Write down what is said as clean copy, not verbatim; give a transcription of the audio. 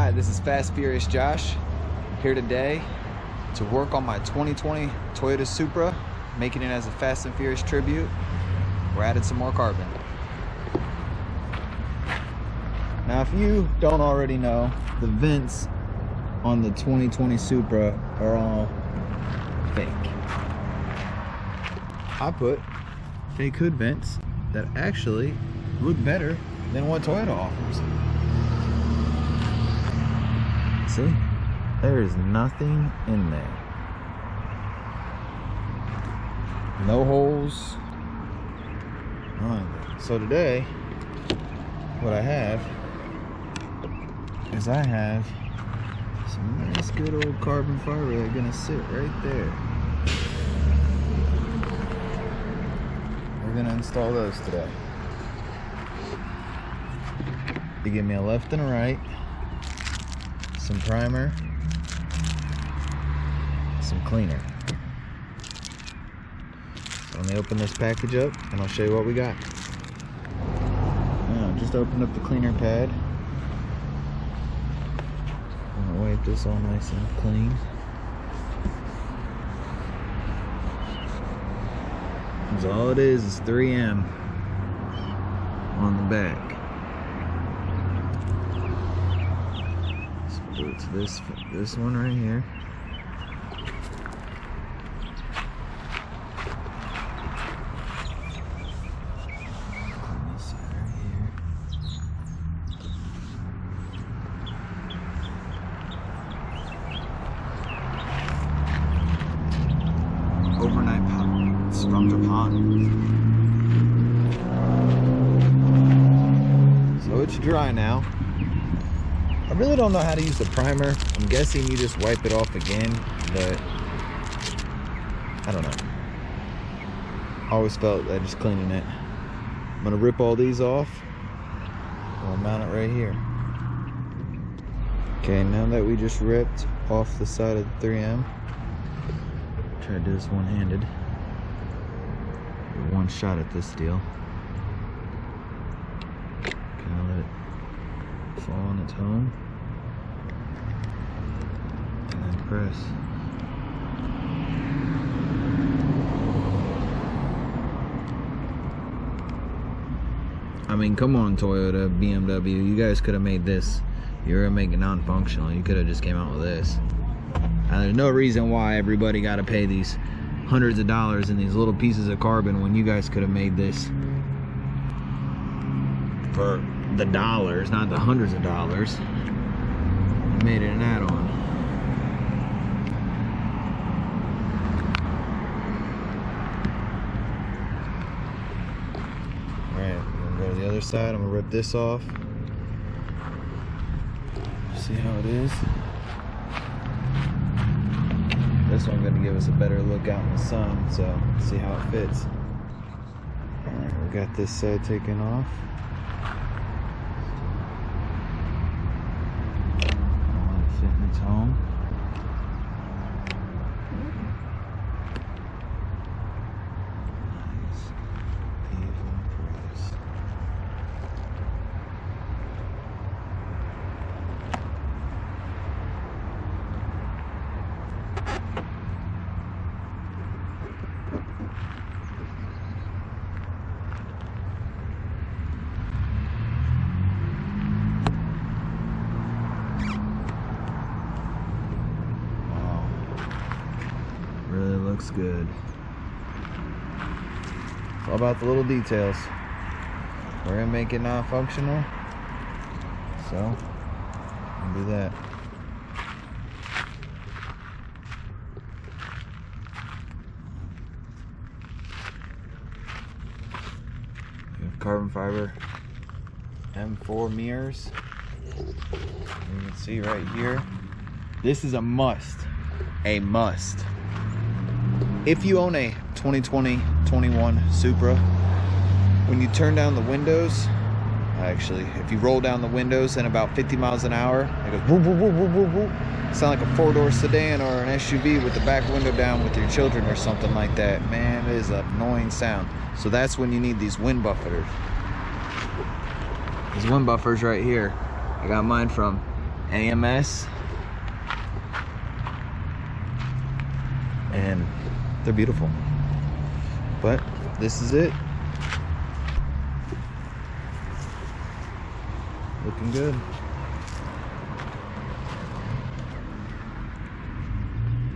Hi, this is Fast Furious Josh, here today to work on my 2020 Toyota Supra, making it as a Fast and Furious tribute. We're adding some more carbon. Now, if you don't already know, the vents on the 2020 Supra are all fake. I put fake hood vents that actually look better than what Toyota offers. See, there is nothing in there. No holes. None. So today, what I have is I have some nice good old carbon fiber that's gonna sit right there. We're gonna install those today. They give me a left and a right, some primer, some cleaner. So let me open this package up and I'll show you what we got. Now, just opened up the cleaner pad. I'm gonna wipe this all nice and clean. So all it is 3M on the back. So do it to this one right here. Overnight pond. So it's dry now. I really don't know how to use the primer. I'm guessing you just wipe it off again, but I don't know. I always felt that just cleaning it. I'm gonna rip all these off. I'll mount it right here. Okay, now that we just ripped off the side of the 3M, try to do this one-handed. One shot at this deal. Kind of let it fall on its own, and then press. I mean, come on, Toyota, BMW, you guys could have made this. You were gonna make it non-functional. You could have just came out with this. And there's no reason why everybody got to pay these hundreds of dollars in these little pieces of carbon when you guys could have made this for the dollars, not the hundreds of dollars. You made it an add-on. Alright, I'm gonna go to the other side. I'm gonna rip this off. See how it is. This one's gonna give us a better look out in the sun, so let's see how it fits. Alright, we got this side taken off. I'll let it fit in its home. Nice, even press. Really looks good. It's all about the little details. We're gonna make it non-functional, so we'll do that. We have carbon fiber M4 mirrors. You can see right here. This is a must. A must. If you own a 2020-21 Supra, when you turn down the windows, actually, if you roll down the windows at about 50 miles an hour, it goes whoop, whoop, whoop, whoop, whoop, whoop. Sound like a four-door sedan or an SUV with the back window down with your children or something like that. Man, it is an annoying sound. So that's when you need these wind buffers. These wind buffers right here. I got mine from AMS, and they're beautiful. But this is it. Looking good.